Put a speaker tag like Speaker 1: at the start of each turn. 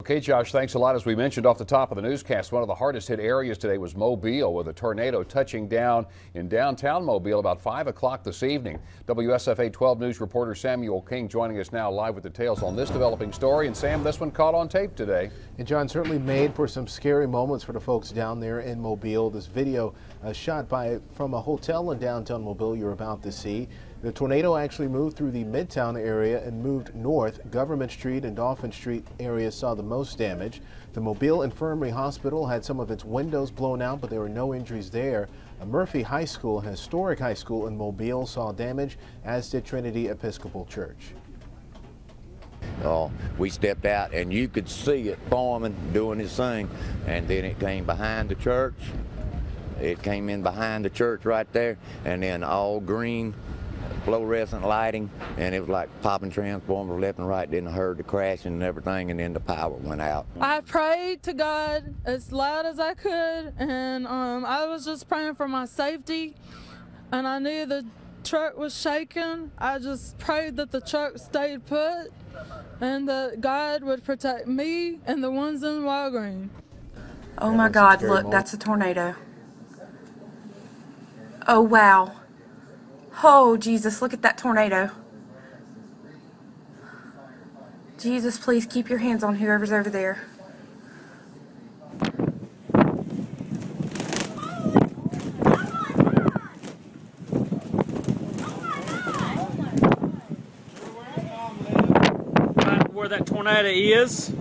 Speaker 1: Okay, Josh, thanks a lot. As we mentioned off the top of the newscast, one of the hardest hit areas today was Mobile, with a tornado touching down in downtown Mobile about 5 o'clock this evening. WSFA 12 News reporter Samuel King joining us now live with details on this developing story. And Sam, this one caught on tape today.
Speaker 2: And John, certainly made for some scary moments for the folks down there in Mobile. This video shot from a hotel in downtown Mobile you're about to see. The tornado actually moved through the Midtown area and moved north. Government Street and Dolphin Street areas saw the most damage. The Mobile Infirmary Hospital had some of its windows blown out, but there were no injuries there. Murphy High School, a historic high school in Mobile, saw damage, as did Trinity Episcopal Church.
Speaker 3: We stepped out and you could see it forming, doing its thing, and then it came behind the church. It came in behind the church right there, and then all green fluorescent lighting, and it was like popping transformers left and right. Then I heard the crashing and everything, and then the power went out.
Speaker 4: I prayed to God as loud as I could, and I was just praying for my safety, and I knew the truck was shaking. I just prayed that the truck stayed put and that God would protect me and the ones in Walgreen.
Speaker 5: Oh my God, look, that's a tornado. Oh wow. Oh, Jesus, look at that tornado. Jesus, please keep your hands on whoever's over there.
Speaker 6: Where that tornado is.